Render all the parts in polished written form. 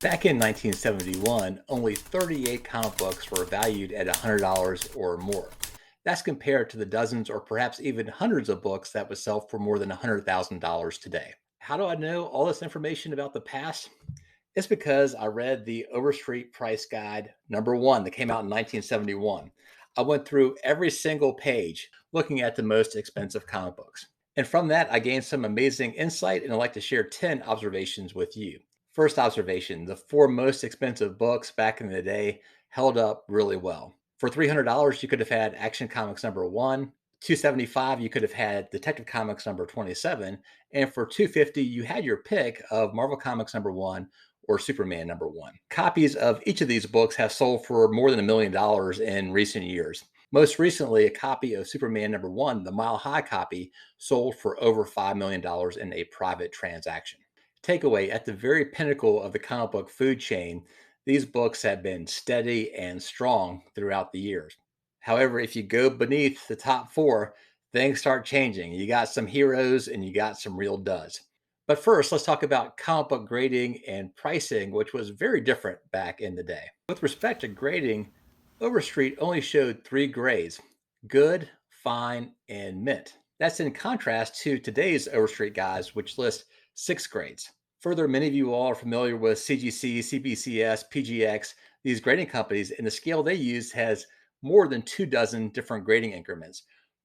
Back in 1971, only 38 comic books were valued at $100 or more. That's compared to the dozens or perhaps even hundreds of books that would sell for more than $100,000 today. How do I know all this information about the past? It's because I read the Overstreet Price Guide #1 that came out in 1971. I went through every single page looking at the most expensive comic books. And from that, I gained some amazing insight, and I'd like to share 10 observations with you. First observation: the four most expensive books back in the day held up really well. For $300, you could have had Action Comics #1. $275, you could have had Detective Comics #27. And for $250, you had your pick of Marvel Comics #1 or Superman #1. Copies of each of these books have sold for more than $1 million in recent years. Most recently, a copy of Superman #1, the Mile High copy, sold for over $5 million in a private transaction. Takeaway: at the very pinnacle of the comic book food chain, these books have been steady and strong throughout the years. However, if you go beneath the top four, things start changing. You got some heroes and you got some real duds. But first, let's talk about comic book grading and pricing, which was very different back in the day. With respect to grading, Overstreet only showed three grades: good, fine, and mint. That's in contrast to today's Overstreet guides, which list six grades. Further, many of you all are familiar with CGC, CBCS, PGX, these grading companies, and the scale they use has more than 24 different grading increments: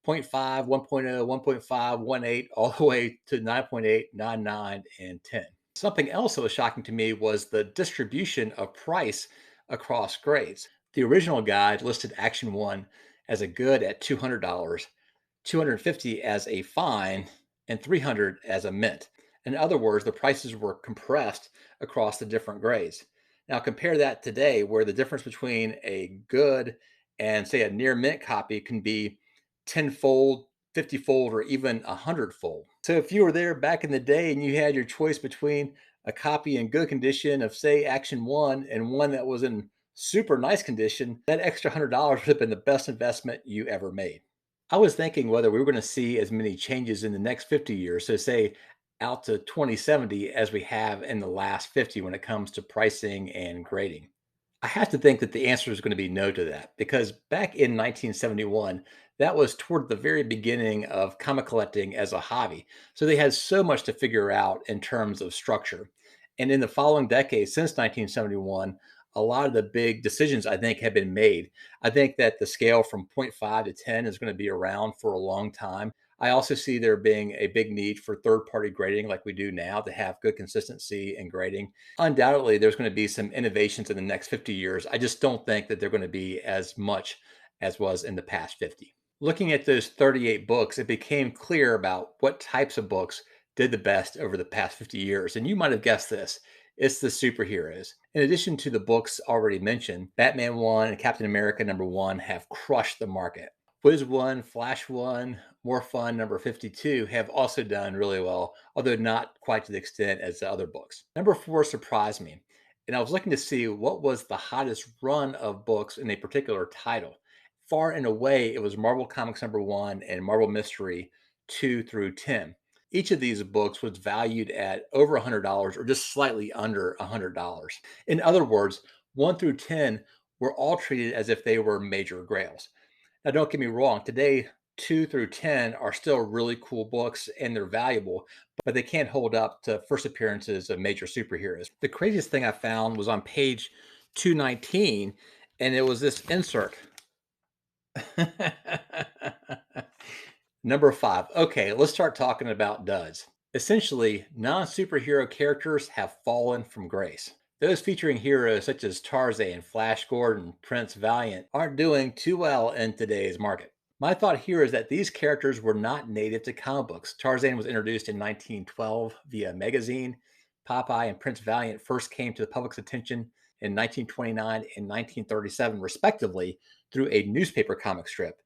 0.5, 1.0, 1.5, 1.8, all the way to 9.8, 9.9, and 10. Something else that was shocking to me was the distribution of price across grades. The original guide listed Action 1 as a good at $200, 250 as a fine, and 300 as a mint. In other words, the prices were compressed across the different grades. Now compare that today, where the difference between a good and, say, a near mint copy can be tenfold, 50-fold, or even 100-fold. So if you were there back in the day and you had your choice between a copy in good condition of, say, Action 1 and one that was in super nice condition, that extra $100 would have been the best investment you ever made. I was thinking whether we were going to see as many changes in the next 50 years, so say out to 2070, as we have in the last 50 when it comes to pricing and grading. I have to think that the answer is going to be no to that, because back in 1971, that was toward the very beginning of comic collecting as a hobby. So they had so much to figure out in terms of structure. And in the following decades, since 1971, a lot of the big decisions I think have been made. I think that the scale from zero point 0.5 to 10 is going to be around for a long time. I also see there being a big need for third party grading like we do now to have good consistency in grading. Undoubtedly, there's going to be some innovations in the next 50 years. I just don't think that they're going to be as much as was in the past 50. Looking at those 38 books, it became clear about what types of books did the best over the past 50 years. And you might have guessed this: it's the superheroes. In addition to the books already mentioned, Batman 1 and Captain America #1 have crushed the market. Wiz 1, Flash 1, More Fun #52 have also done really well, although not quite to the extent as the other books. #4 surprised me, and I was looking to see what was the hottest run of books in a particular title. Far and away, it was Marvel Comics #1 and Marvel Mystery 2 through 10. Each of these books was valued at over $100 or just slightly under $100. In other words, 1 through 10 were all treated as if they were major grails. Now, don't get me wrong, today, 2 through 10 are still really cool books and they're valuable, but they can't hold up to first appearances of major superheroes. The craziest thing I found was on page 219, and it was this insert. #5. Okay, let's start talking about duds. Essentially, non superhero characters have fallen from grace. Those featuring heroes such as Tarzan, Flash Gordon, Prince Valiant aren't doing too well in today's market. My thought here is that these characters were not native to comic books. Tarzan was introduced in 1912 via magazine. Popeye and Prince Valiant first came to the public's attention in 1929 and 1937, respectively, through a newspaper comic strip.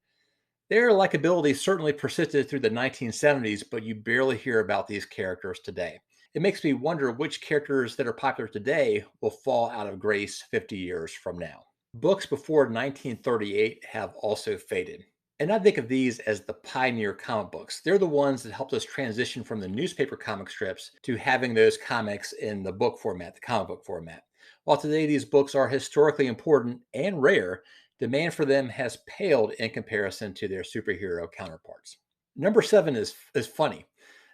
Their likability certainly persisted through the 1970s, but you barely hear about these characters today. It makes me wonder which characters that are popular today will fall out of grace 50 years from now. Books before 1938 have also faded. And I think of these as the pioneer comic books. They're the ones that helped us transition from the newspaper comic strips to having those comics in the book format, the comic book format. While today these books are historically important and rare, demand for them has paled in comparison to their superhero counterparts. Number seven is funny.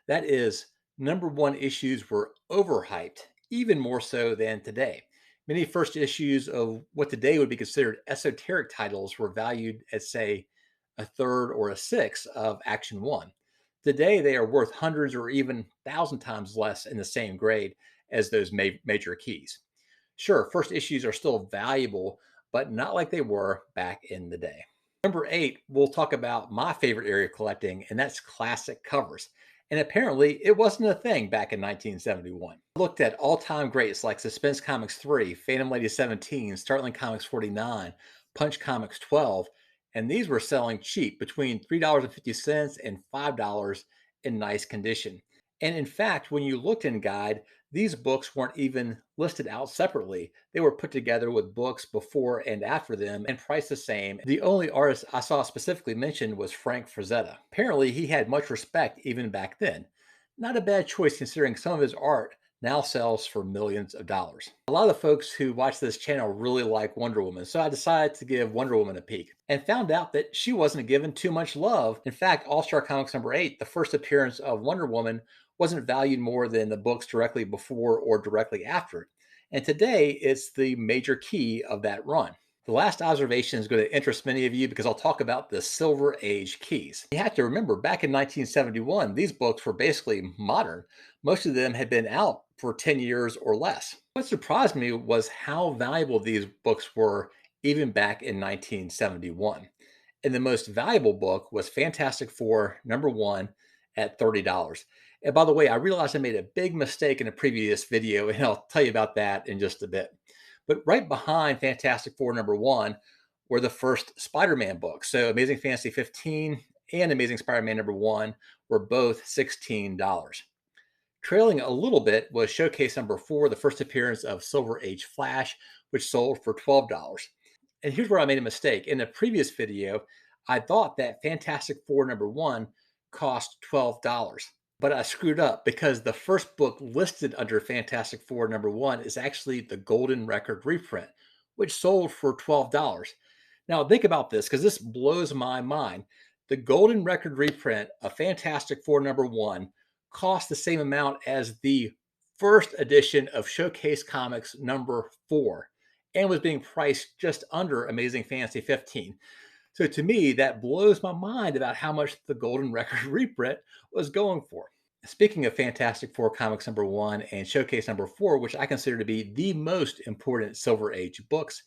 That is, number one issues were overhyped, even more so than today. Many first issues of what today would be considered esoteric titles were valued at, say, a third or a sixth of Action 1. Today, they are worth hundreds or even thousand times less in the same grade as those major keys. Sure, first issues are still valuable, but not like they were back in the day. Number eight, we'll talk about my favorite area of collecting, and that's classic covers. And apparently, it wasn't a thing back in 1971. I looked at all time greats like Suspense Comics 3, Phantom Lady 17, Startling Comics 49, Punch Comics 12, and these were selling cheap between $3.50 and $5 in nice condition. And in fact, when you looked in Guide, these books weren't even listed out separately. They were put together with books before and after them and priced the same. The only artist I saw specifically mentioned was Frank Frazetta. Apparently, he had much respect even back then. Not a bad choice considering some of his art now sells for millions of dollars. A lot of folks who watch this channel really like Wonder Woman, so I decided to give Wonder Woman a peek and found out that she wasn't given too much love. In fact, All Star Comics number 8, the first appearance of Wonder Woman, wasn't valued more than the books directly before or directly after it. And today, it's the major key of that run. The last observation is going to interest many of you because I'll talk about the Silver Age keys. You have to remember, back in 1971, these books were basically modern. Most of them had been out for 10 years or less. What surprised me was how valuable these books were even back in 1971. And the most valuable book was Fantastic Four number 1 at $30. And by the way, I realized I made a big mistake in a previous video, and I'll tell you about that in just a bit. But right behind Fantastic Four number 1 were the first Spider-Man books. So Amazing Fantasy 15 and Amazing Spider-Man number 1 were both $16. Trailing a little bit was Showcase number 4, the first appearance of Silver Age Flash, which sold for $12. And here's where I made a mistake. In the previous video, I thought that Fantastic Four number 1 cost $12. But I screwed up because the first book listed under Fantastic Four number 1 is actually the Golden Record reprint, which sold for $12. Now, think about this because this blows my mind. The Golden Record reprint of Fantastic Four number 1 cost the same amount as the first edition of Showcase Comics number 4 and was being priced just under Amazing Fantasy 15. So to me, that blows my mind about how much the Golden Record reprint was going for. Speaking of Fantastic Four Comics number 1 and Showcase number 4, which I consider to be the most important Silver Age books,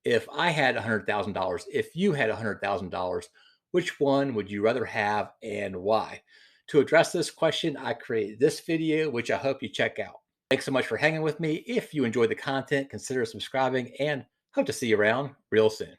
if I had $100,000, if you had $100,000, which one would you rather have and why? To address this question, I created this video, which I hope you check out. Thanks so much for hanging with me. If you enjoyed the content, consider subscribing and hope to see you around real soon.